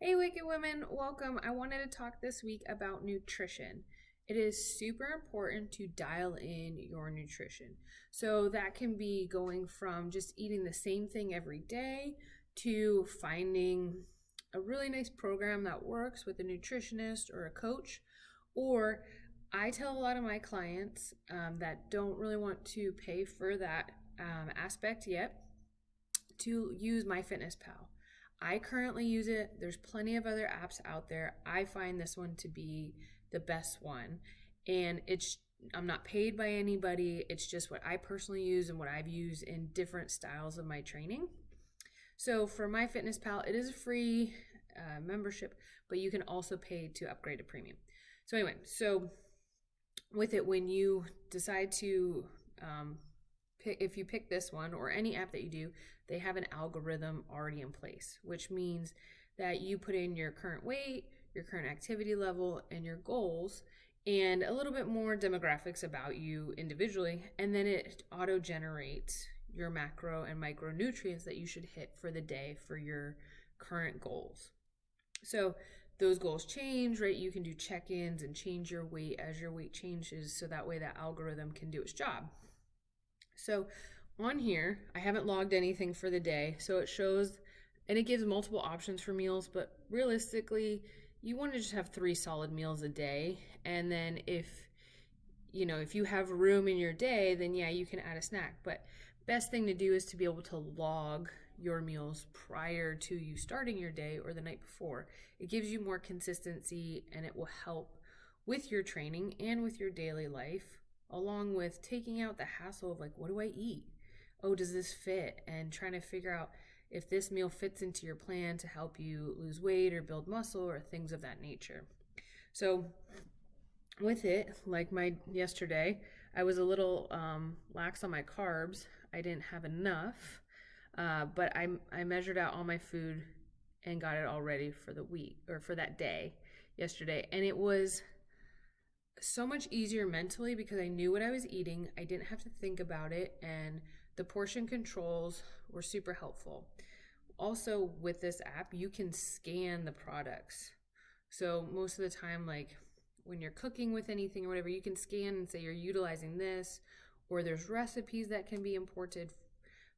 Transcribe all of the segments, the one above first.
Hey, Wicked Women, welcome. I wanted to talk this week about nutrition. It is super important to dial in your nutrition. So, that can be going from just eating the same thing every day to finding a really nice program that works with a nutritionist or a coach. Or, I tell a lot of my clients that don't really want to pay for that aspect yet to use MyFitnessPal. I currently use it. There's plenty of other apps out there. I find this one to be the best one. And I'm not paid by anybody. It's just what I personally use and what I've used in different styles of my training. So for MyFitnessPal, it is a free membership, but you can also pay to upgrade to premium. So anyway, with it, when you decide to if you pick this one or any app that you do, they have an algorithm already in place, which means that you put in your current weight, your current activity level, and your goals, and a little bit more demographics about you individually, and then it auto generates your macro and micronutrients that you should hit for the day for your current goals. So those goals change, right? You can do check-ins and change your weight as your weight changes, so that way that algorithm can do its job. So on here, I haven't logged anything for the day, so it shows, and it gives multiple options for meals, but realistically, you want to just have 3 solid meals a day. And then if you have room in your day, then yeah, you can add a snack. But best thing to do is to be able to log your meals prior to you starting your day or the night before. It gives you more consistency, and it will help with your training and with your daily life, along with taking out the hassle of like, what do I eat? Oh, does this fit? And trying to figure out if this meal fits into your plan to help you lose weight or build muscle or things of that nature. So with it, like my yesterday, I was a little lax on my carbs. I didn't have enough, but I measured out all my food and got it all ready for the week or for that day yesterday. And it was so much easier mentally because I knew what I was eating. I didn't have to think about it, and the portion controls were super helpful. Also, with this app, you can scan the products. So most of the time, like when you're cooking with anything or whatever, you can scan and say you're utilizing this, or there's recipes that can be imported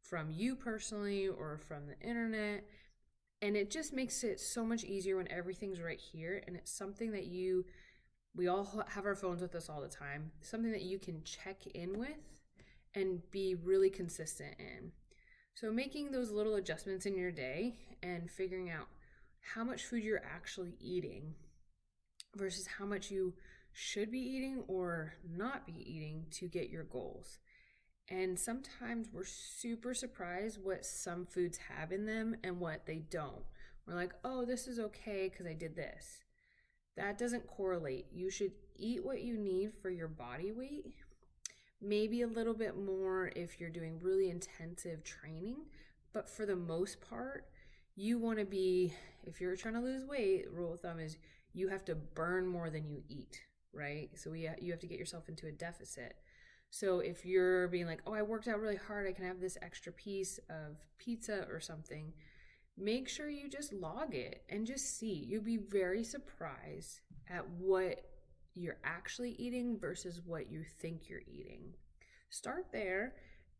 from you personally or from the internet. And it just makes it so much easier when everything's right here, and it's something that we all have our phones with us all the time, something that you can check in with and be really consistent in. So making those little adjustments in your day and figuring out how much food you're actually eating versus how much you should be eating or not be eating to get your goals. And sometimes we're super surprised what some foods have in them and what they don't. We're like, oh, this is okay because I did this. That doesn't correlate. You should eat what you need for your body weight, maybe a little bit more if you're doing really intensive training, but for the most part, you want to be, if you're trying to lose weight, rule of thumb is you have to burn more than you eat, right? So you have to get yourself into a deficit. So if you're being like, oh, I worked out really hard, I can have this extra piece of pizza or something, make sure you just log it and just see. You'll be very surprised at what you're actually eating versus what you think you're eating. Start there,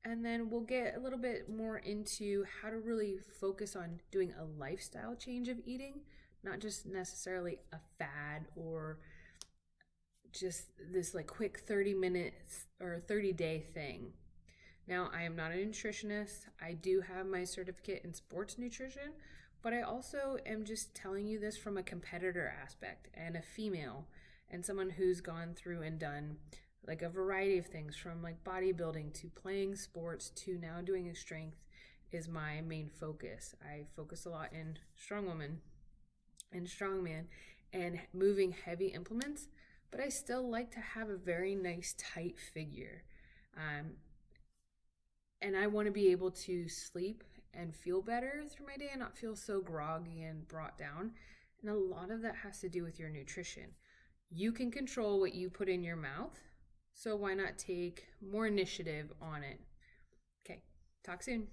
and then we'll get a little bit more into how to really focus on doing a lifestyle change of eating, not just necessarily a fad or just this like quick 30 minutes or 30-day thing. Now, I am not a nutritionist. I do have my certificate in sports nutrition, but I also am just telling you this from a competitor aspect and a female and someone who's gone through and done like a variety of things, from like bodybuilding to playing sports to now doing strength is my main focus. I focus a lot in strong woman and strongman and moving heavy implements, but I still like to have a very nice tight figure. And I want to be able to sleep and feel better through my day and not feel so groggy and brought down. And a lot of that has to do with your nutrition. You can control what you put in your mouth, so why not take more initiative on it? Okay, talk soon.